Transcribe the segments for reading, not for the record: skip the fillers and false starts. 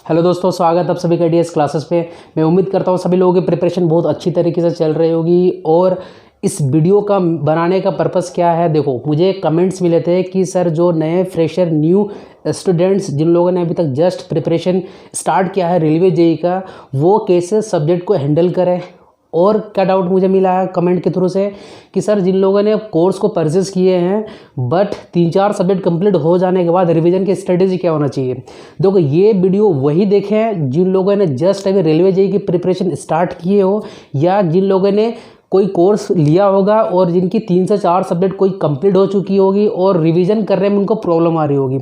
Hello दोस्तों, स्वागत आप सभी का डीएस क्लासेस पे। मैं उम्मीद करता हूँ सभी लोगों की प्रिपरेशन बहुत अच्छी तरीके से चल रही होगी। और इस वीडियो का बनाने का पर्पस क्या है, देखो मुझे कमेंट्स मिले थे कि सर जो नए फ्रेशर न्यू स्टूडेंट्स जिन लोगों ने अभी तक जस्ट प्रिपरेशन स्टार्ट किया है रेलवे जेई का, वो कैसे सब्जेक्ट को हैंडल करें। और क्या डाउट मुझे मिला है कमेंट के थ्रू से कि सर जिन लोगों ने कोर्स को परचेज़ किए हैं बट 3-4 सब्जेक्ट कंप्लीट हो जाने के बाद रिवीजन की स्ट्रेटेजी क्या होना चाहिए। देखो ये वीडियो वही देखें जिन लोगों ने जस्ट अभी रेलवे जेई की प्रिपरेशन स्टार्ट किए हो या जिन लोगों ने कोई कोर्स लिया होगा और जिनकी 3 से 4 सब्जेक्ट कोई कंप्लीट हो चुकी होगी और रिवीजन करने में उनको प्रॉब्लम आ रही होगी।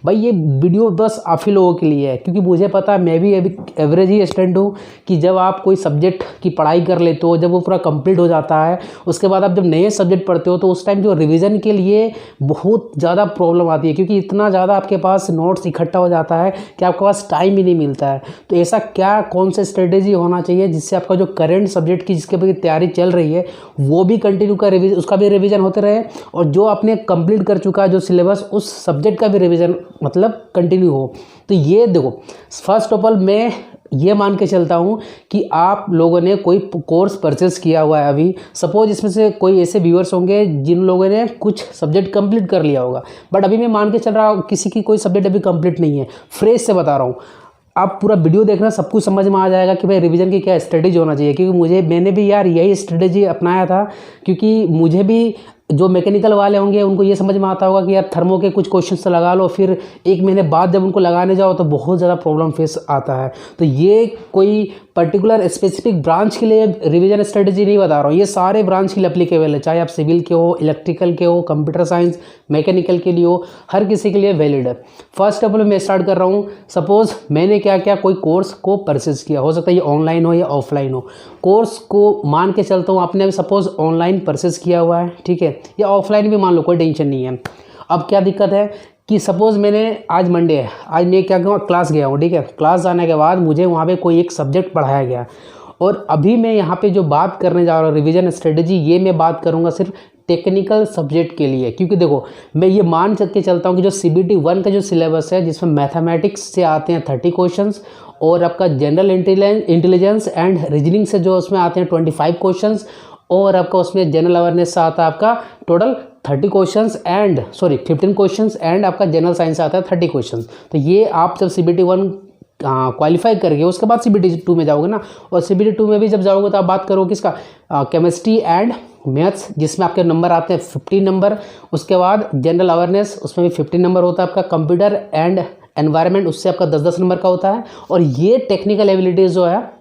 भाई ये वीडियो बस आप ही लोगों के लिए है, क्योंकि मुझे पता है मैं भी अभी एवरेज ही स्टूडेंट हूँ कि जब आप कोई सब्जेक्ट की पढ़ाई कर लेते हो, जब वो पूरा कंप्लीट हो जाता है, उसके बाद आप जब नए सब्जेक्ट पढ़ते हो तो उस टाइम जो रिवीजन के लिए बहुत ज़्यादा प्रॉब्लम आती है, क्योंकि इतना ज़्यादा आपके पास नोट्स इकट्ठा हो जाता है कि आपके पास टाइम ही नहीं मिलता है। तो ऐसा क्या कौन सा स्ट्रेटेजी होना चाहिए जिससे आपका जो करेंट सब्जेक्ट की जिसके तैयारी चल रही है वो भी कंटिन्यू का रिवीजन, उसका भी रिवीजन होते रहे, और जो आपने कंप्लीट कर चुका है जो सिलेबस उस सब्जेक्ट का भी रिवीजन मतलब कंटिन्यू हो। तो ये देखो, फर्स्ट ऑफ ऑल मैं ये मान के चलता हूँ कि आप लोगों ने कोई कोर्स परचेस किया हुआ है अभी, सपोज इसमें से कोई ऐसे व्यूअर्स होंगे जिन लोगों ने कुछ सब्जेक्ट कंप्लीट कर लिया होगा, बट अभी मैं मान के चल रहा हूँ किसी की कोई सब्जेक्ट अभी कंप्लीट नहीं है। फ्रेश से बता रहा हूँ, आप पूरा वीडियो देखना, सब कुछ समझ में आ जाएगा कि भाई रिवीजन की क्या स्ट्रेटेजी होना चाहिए। क्योंकि मैंने भी यार यही स्ट्रेटेजी अपनाया था, क्योंकि मुझे भी जो मैकेनिकल वाले होंगे उनको ये समझ में आता होगा कि यार थर्मो के कुछ क्वेश्चन से लगा लो, फिर 1 महीने बाद जब उनको लगाने जाओ तो बहुत ज़्यादा प्रॉब्लम फेस आता है। तो ये कोई पर्टिकुलर स्पेसिफिक ब्रांच के लिए रिवीजन स्ट्रेटेजी नहीं बता रहा हूँ, ये सारे ब्रांच के लिए एप्लीकेबल है, चाहे आप सिविल के हो, इलेक्ट्रिकल के हो, कंप्यूटर साइंस, मैकेनिकल के लिए हो, हर किसी के लिए वैलिड है। फर्स्ट ऑफ ऑल मैं स्टार्ट कर रहा हूँ, सपोज मैंने क्या क्या कोई कोर्स को परचेज किया, हो सकता है ये ऑनलाइन हो या ऑफलाइन हो। कोर्स को मान के चलता हूँ आपने सपोज ऑनलाइन परचेज किया हुआ है, ठीक है, या ऑफलाइन भी मान लो, कोई टेंशन नहीं है। अब क्या दिक्कत है कि सपोज़ मैंने आज मंडे है, आज मैं क्या कहूँ क्लास गया हूँ, ठीक है, क्लास जाने के बाद मुझे वहाँ पे कोई एक सब्जेक्ट पढ़ाया गया, और अभी मैं यहाँ पे जो बात करने जा रहा हूँ रिवीजन स्ट्रेटेजी, ये मैं बात करूँगा सिर्फ टेक्निकल सब्जेक्ट के लिए। क्योंकि देखो मैं ये मान के चलता हूँ कि जो CBT 1 का जो सिलेबस है जिसमें मैथमेटिक्स से आते हैं 30 क्वेश्चंस, और आपका जनरल इंटेलिजेंस एंड रीजनिंग से जो उसमें आते हैं 25 क्वेश्चंस, और आपका उसमें जनरल अवेयरनेस से आता है आपका total 30 questions and 15 questions, and आपका जनरल साइंस से आता है 30 क्वेश्चंस। तो ये आप जब CBT 1 क्वालिफाई करके उसके बाद CBT 2 में जाओगे ना, और CBT 2 में भी जब जाओगे तो आप बात करोगे किसका, केमिस्ट्री एंड मैथ्स, जिसमें आपके नंबर आते हैं 15 नंबर। उसके बाद जनरल अवेयरनेस, उसमें भी 15 नंबर होता है आपका। कंप्यूटर एंड एनवायरनमेंट, उससे आपका 10-10 नंबर का होता है। और ये टेक्निकल एबिलिटीज़ जो है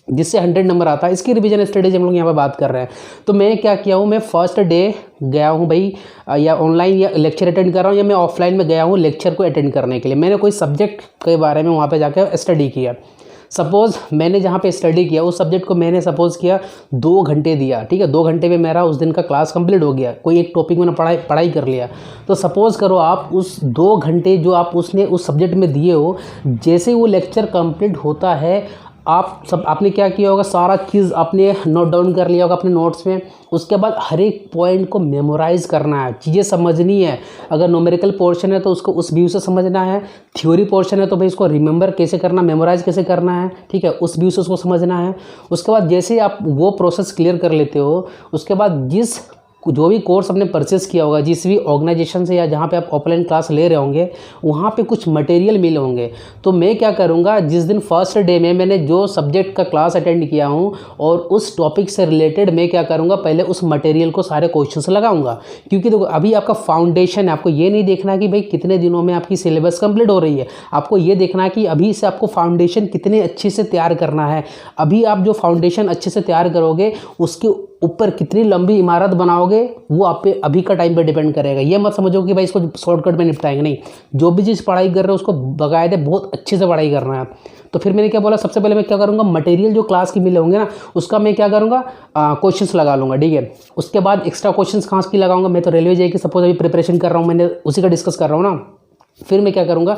जिससे 100 नंबर आता है, इसकी रिवीजन स्ट्रेटेजी हम लोग यहाँ पे बात कर रहे हैं। तो मैं क्या किया हूँ, मैं फर्स्ट डे गया हूँ भाई, या ऑनलाइन या लेक्चर अटेंड कर रहा हूँ, या मैं ऑफलाइन में गया हूँ लेक्चर को अटेंड करने के लिए। मैंने कोई सब्जेक्ट के बारे में वहाँ पे जाकर स्टडी किया। सपोज़ मैंने जहाँ पे स्टडी किया उस सब्जेक्ट को मैंने सपोज़ किया 2 घंटे दिया, ठीक है, 2 घंटे में मेरा उस दिन का क्लास कंप्लीट हो गया, कोई एक टॉपिक मैंने पढ़ाई कर लिया। तो सपोज़ करो आप उस 2 घंटे जो आप उसने उस सब्जेक्ट में दिए हो, जैसे वो लेक्चर कंप्लीट होता है आपने क्या किया होगा, सारा चीज़ आपने नोट डाउन कर लिया होगा अपने नोट्स में। उसके बाद हर एक पॉइंट को मेमोराइज़ करना है, चीज़ें समझनी है। अगर न्यूमेरिकल पोर्शन है तो उसको उस व्यू से समझना है, थ्योरी पोर्शन है तो भाई इसको रिमेंबर कैसे करना, मेमोराइज़ कैसे करना है, ठीक है, उस व्यू से उसको समझना है। उसके बाद जैसे आप वो प्रोसेस क्लियर कर लेते हो, उसके बाद जो भी कोर्स आपने परचेस किया होगा, जिस भी ऑर्गेनाइजेशन से या जहाँ पे आप ऑफलाइन क्लास ले रहे होंगे, वहाँ पे कुछ मटेरियल मिले होंगे। तो मैं क्या करूँगा, जिस दिन फर्स्ट डे में मैंने जो सब्जेक्ट का क्लास अटेंड किया हूँ और उस टॉपिक से रिलेटेड मैं क्या करूँगा, पहले उस मटेरियल को सारे क्वेश्चन लगाऊंगा। क्योंकि देखो अभी आपका फाउंडेशन है, आपको ये नहीं देखना कि भाई कितने दिनों में आपकी सिलेबस कंप्लीट हो रही है, आपको ये देखना है कि अभी से आपको फाउंडेशन कितने अच्छे से तैयार करना है। अभी आप जो फाउंडेशन अच्छे से तैयार करोगे उसके ऊपर कितनी लंबी इमारत बनाओगे वो आप पे अभी का टाइम पे डिपेंड करेगा। ये मत समझो कि भाई इसको शॉर्टकट में निपटाएंगे, नहीं, जो भी चीज़ पढ़ाई कर रहे हो उसको बाकायदे बहुत अच्छे से पढ़ाई करना है। तो फिर मैंने क्या बोला, सबसे पहले मैं क्या करूँगा, मटेरियल जो क्लास के मिले होंगे ना उसका मैं क्या करूँगा, क्वेश्चंस लगा लूँगा, ठीक है। उसके बाद एक्स्ट्रा क्वेश्चंस कहाँ की लगाऊंगा, मैं तो रेलवे जेई की सपोज अभी प्रिपरेशन कर रहा हूँ, मैंने उसी का डिस्कस कर रहा हूँ ना। फिर मैं क्या करूँगा,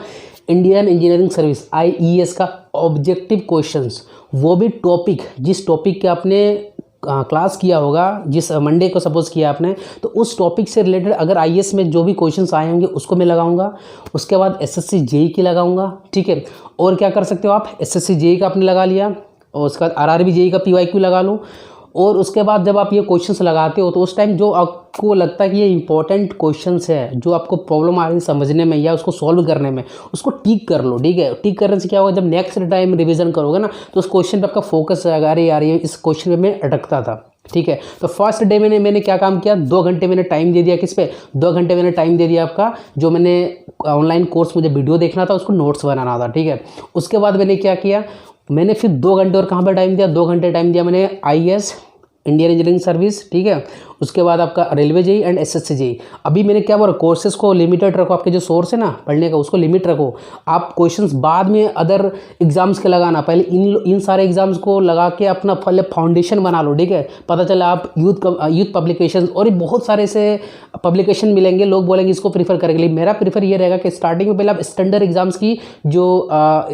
इंडियन इंजीनियरिंग सर्विस IES का ऑब्जेक्टिव क्वेश्चंस, वो भी टॉपिक जिस टॉपिक के आपने क्लास किया होगा, जिस मंडे को सपोज़ किया आपने, तो उस टॉपिक से रिलेटेड अगर आईएएस में जो भी क्वेश्चंस आए होंगे उसको मैं लगाऊंगा। उसके बाद एसएससी जेई की लगाऊंगा, ठीक है। और क्या कर सकते हो आप, एसएससी जेई का आपने लगा लिया, और उसके बाद आरआरबी जेई का पीवाईक्यू लगा लो। और उसके बाद जब आप ये क्वेश्चंस लगाते हो तो उस टाइम जो आपको लगता है कि ये इंपॉर्टेंट क्वेश्चंस है, जो आपको प्रॉब्लम आ रही है समझने में या उसको सॉल्व करने में, उसको टिक कर लो, ठीक है। टिक करने से क्या होगा, जब नेक्स्ट टाइम रिवीजन करोगे ना तो उस क्वेश्चन पे आपका फोकस रहेगा, अरे यार ये इस क्वेश्चन में मैं अटकता था, ठीक है। तो फर्स्ट डे मैंने क्या काम किया, 2 घंटे मैंने टाइम दे दिया, किस पे, 2 घंटे मैंने टाइम दे दिया आपका, जो मैंने ऑनलाइन कोर्स मुझे वीडियो देखना था उसको नोट्स बनाना था, ठीक है। उसके बाद मैंने क्या किया, मैंने फिर 2 घंटे और कहाँ पर टाइम दिया, 2 घंटे टाइम दिया मैंने आईएएस, इंडियन इंजीनियरिंग सर्विस, ठीक है। उसके बाद आपका railway JE and SSC JE. अभी मैंने क्या बोला, कोर्सेज को लिमिटेड रखो, आपके जो सोर्स है ना पढ़ने का उसको लिमिट रखो। आप क्वेश्चंस बाद में अदर एग्जाम्स के लगाना, पहले इन सारे एग्जाम्स को लगा के अपना पहले फाउंडेशन बना लो, ठीक है। पता चला आप यूथ पब्लिकेशन और बहुत सारे ऐसे पब्लिकेशन मिलेंगे, लोग बोलेंगे इसको प्रीफर करेंगे। मेरा प्रीफर ये रहेगा कि स्टार्टिंग में पहले आप स्टैंडर्ड एग्जाम्स की जो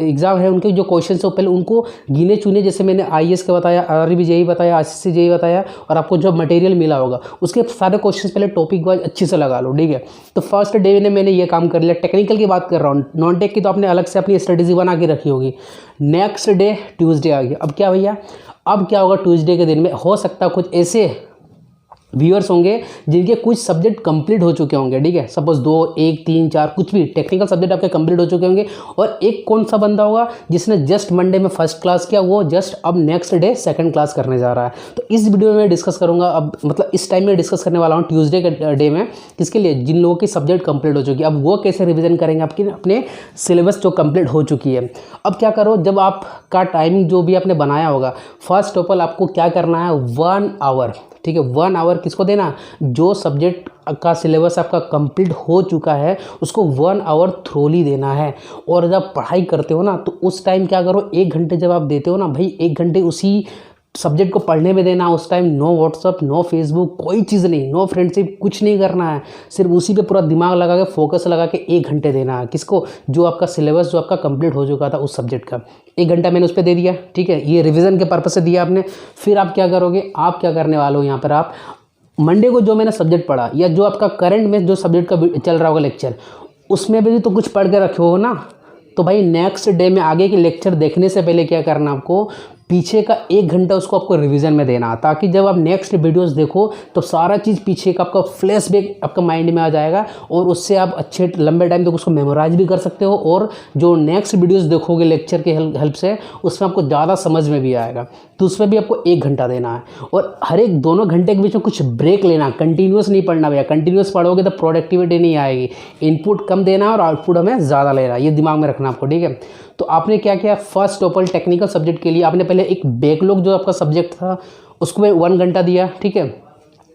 एग्जाम है उनके जो क्वेश्चन है पहले उनको गिने चुने, जैसे मैंने आईएएस का बताया, आरआरबी जेई बताया, एसएससी जेई बताया, और आपको जो मटेरियल मिला होगा उसके सारे क्वेश्चंस पहले टॉपिक वाइज अच्छे से लगा लो, ठीक है। तो फर्स्ट डे में मैंने ये काम कर लिया। टेक्निकल की बात कर रहा हूँ, नॉन टेक की तो आपने अलग से अपनी स्ट्रेटेजी बना के रखी होगी। नेक्स्ट डे ट्यूसडे आ गया। अब क्या भैया, अब क्या होगा, ट्यूसडे के दिन में हो सकता है कुछ ऐसे व्यूअर्स होंगे जिनके कुछ सब्जेक्ट कंप्लीट हो चुके होंगे, ठीक है। सपोज 2, 1, 3, 4 कुछ भी टेक्निकल सब्जेक्ट आपके कंप्लीट हो चुके होंगे। और एक कौन सा बंदा होगा जिसने जस्ट मंडे में फर्स्ट क्लास किया, वो जस्ट अब नेक्स्ट डे सेकंड क्लास करने जा रहा है। तो इस वीडियो में डिस्कस करूंगा, अब मतलब इस टाइम में डिस्कस करने वाला हूँ ट्यूसडे के डे में, किसके लिए, जिन लोगों की सब्जेक्ट कंप्लीट हो चुकी है। अब वो कैसे रिविजन करेंगे आपकी अपने सिलेबस जो कंप्लीट हो चुकी है। अब क्या करो, जब आपका टाइमिंग जो भी आपने बनाया होगा, फर्स्ट ऑफ ऑल आपको क्या करना है, 1 आवर, ठीक है। 1 आवर किसको देना, जो सब्जेक्ट का सिलेबस आपका कंप्लीट हो चुका है उसको 1 आवर थ्रोली देना है। और जब पढ़ाई करते हो ना तो उस टाइम क्या करो, 1 घंटे जब आप देते हो ना भाई, 1 घंटे उसी सब्जेक्ट को पढ़ने में देना। उस time no WhatsApp, no Facebook, कोई चीज़ नहीं, नो फ्रेंडशिप, कुछ नहीं करना है। सिर्फ उसी पे पूरा दिमाग लगा के फोकस लगा के 1 घंटे देना है। किसको, जो आपका सिलेबस जो आपका कंप्लीट हो चुका था उस सब्जेक्ट का, 1 घंटा मैंने उस पर दे दिया, ठीक है। ये रिवीजन के पर्पज से दिया आपने। फिर आप क्या करोगे, आप क्या करने वाले हो यहाँ पर, आप मंडे को जो मैंने सब्जेक्ट पढ़ा या जो आपका करंट में जो सब्जेक्ट का चल रहा होगा लेक्चर, उसमें भी तो कुछ पढ़ के रखे हो ना। तो भाई नेक्स्ट डे में आगे के लेक्चर देखने से पहले क्या करना, आपको पीछे का 1 घंटा उसको आपको रिवीजन में देना, ताकि जब आप नेक्स्ट वीडियोस देखो तो सारा चीज़ पीछे का आपका फ्लैशबैक आपका माइंड में आ जाएगा, और उससे आप अच्छे लंबे टाइम तक उसको मेमोराइज भी कर सकते हो। और जो नेक्स्ट वीडियोस देखोगे लेक्चर के हेल्प से, उसमें आपको ज़्यादा समझ में भी आएगा। तो उसमें भी आपको 1 घंटा देना है, और हर एक दोनों घंटे के बीच में कुछ ब्रेक लेना, कंटिन्यूस नहीं पढ़ना भैया। कंटिन्यूस पढ़ोगे तो प्रोडक्टिविटी नहीं आएगी। इनपुट कम देना और आउटपुट हमें ज़्यादा लेना, ये दिमाग में रखना आपको, ठीक है। तो आपने क्या किया, first of all technical subject के लिए आपने पहले एक बैकलॉग जो आपका सब्जेक्ट था उसको 1 घंटा दिया, ठीक है।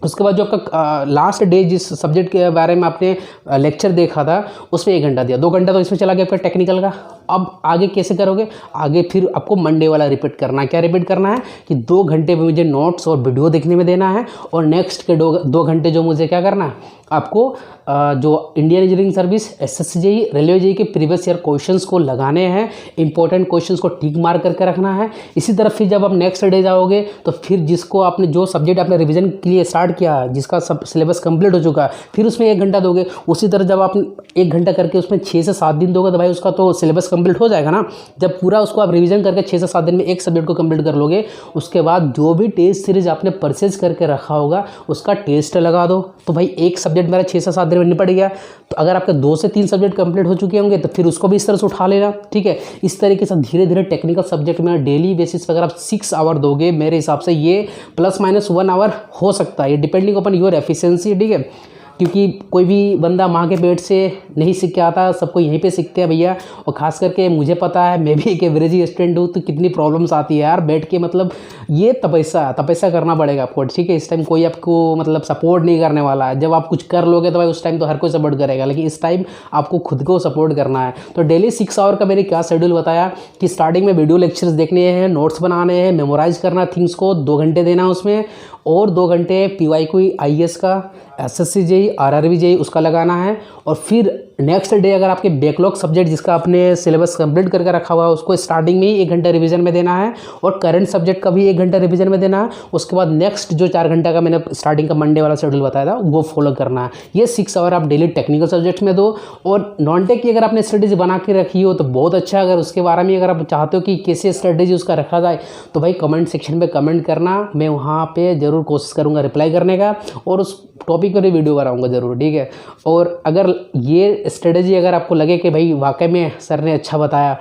उसके बाद जो आपका लास्ट डे जिस सब्जेक्ट के बारे में आपने लेक्चर देखा था उसमें 1 घंटा दिया, 2 घंटा तो इसमें चला गया आपका टेक्निकल का। अब आगे कैसे करोगे, आगे फिर आपको मंडे वाला रिपीट करना है। क्या रिपीट करना है कि 2 घंटे में मुझे नोट्स और वीडियो देखने में देना है, और नेक्स्ट के 2 घंटे जो मुझे क्या करना है, आपको जो Indian engineering service, SSC JE, railway JE के प्रीवियस ईयर क्वेश्चंस को लगाने हैं, इंपॉर्टेंट क्वेश्चंस को टिक मार करके रखना है। इसी तरह फिर जब आप नेक्स्ट डे जाओगे तो फिर जिसको आपने जो सब्जेक्ट आपने रिवीजन के लिए स्टार्ट किया है, जिसका सब सिलेबस कंप्लीट हो चुका है, फिर उसमें 1 घंटा दोगे। उसी तरह जब आप 1 घंटा करके उसमें 6 से 7 दिन दोगे तो भाई उसका तो सिलेबस कंप्लीट हो जाएगा ना। जब पूरा उसको आप रिवीजन करके 6 से 7 दिन में एक सब्जेक्ट को कंप्लीट कर लोगे, उसके बाद जो भी टेस्ट सीरीज आपने परचेज करके रखा होगा उसका टेस्ट लगा दो। तो भाई एक सब्जेक्ट मेरा 6 से 7 दिन में निपट गया। तो अगर आपके 2 से 3 सब्जेक्ट कंप्लीट हो चुके होंगे तो फिर उसको भी इस तरह से उठा लेना, ठीक है। इस तरीके से धीरे धीरे टेक्निकल सब्जेक्ट में डेली बेसिस पर अगर आप 6 आवर दोगे, मेरे हिसाब से ये +- 1 आवर हो सकता है, ये डिपेंडिंग अपॉन योर एफिशिएंसी, ठीक है। क्योंकि कोई भी बंदा माँ के पेट से नहीं सीख के आता, सबको यहीं पे सीखते हैं भैया। और ख़ास करके मुझे पता है, मैं भी एक एवरेज स्टूडेंट हूँ, तो कितनी प्रॉब्लम्स आती है यार बैठ के। मतलब ये तपस्या करना पड़ेगा आपको, ठीक है। इस टाइम कोई आपको मतलब सपोर्ट नहीं करने वाला है। जब आप कुछ कर लोगे तो भाई उस टाइम तो हर कोई सपोर्ट करेगा, लेकिन इस टाइम आपको खुद को सपोर्ट करना है। तो डेली 6 आवर का मैंने क्या शेड्यूल बताया कि स्टार्टिंग में वीडियो लेक्चर्स देखने हैं, नोट्स बनाने हैं, मेमोराइज करना थिंग्स को, 2 घंटे देना उसमें, और 2 घंटे PYQ IAS का, SSC जेई, RRB जेई उसका लगाना है। और फिर नेक्स्ट डे अगर आपके बैकलॉग सब्जेक्ट जिसका आपने सिलेबस कंप्लीट करके रखा हुआ है उसको स्टार्टिंग में ही 1 घंटा रिवीजन में देना है, और करंट सब्जेक्ट का भी 1 घंटा रिवीजन में देना है। उसके बाद नेक्स्ट जो 4 घंटा का मैंने स्टार्टिंग का मंडे वाला शेड्यूल बताया था वो फॉलो करना है। ये 6 आवर आप डेली टेक्निकल सब्जेक्ट्स में दो। और नॉन टेक की अगर आपने स्ट्रेटेजी बना के रखी हो तो बहुत अच्छा। अगर उसके बारे में अगर आप चाहते हो कि कैसे स्ट्रेटेजी उसका रखा जाए तो भाई कमेंट सेक्शन में कमेंट करना, मैं वहाँ पे ज़रूर कोशिश करूँगा रिप्लाई करने का, और उस टॉपिक पर भी वीडियो बनाऊँगा ज़रूर, ठीक है। और अगर ये स्ट्रेटेजी अगर आपको लगे कि भाई वाकई में सर ने अच्छा बताया,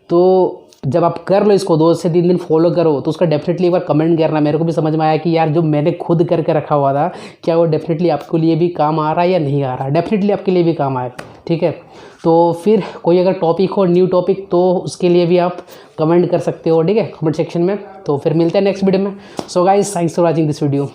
तो जब आप कर लो इसको 2 से 3 दिन फॉलो करो तो उसका डेफिनेटली एक बार कमेंट करना। मेरे को भी समझ में आया कि यार जो मैंने खुद करके रखा हुआ था क्या वो डेफिनेटली आपके लिए भी काम आ रहा है या नहीं आ रहा है। डेफिनेटली आपके लिए भी काम आए, ठीक है। तो फिर कोई अगर टॉपिक हो, न्यू टॉपिक, तो उसके लिए भी आप कमेंट कर सकते हो, ठीक है, कमेंट सेक्शन में। तो फिर मिलते हैं नेक्स्ट वीडियो में। So guys, thanks for watching this video.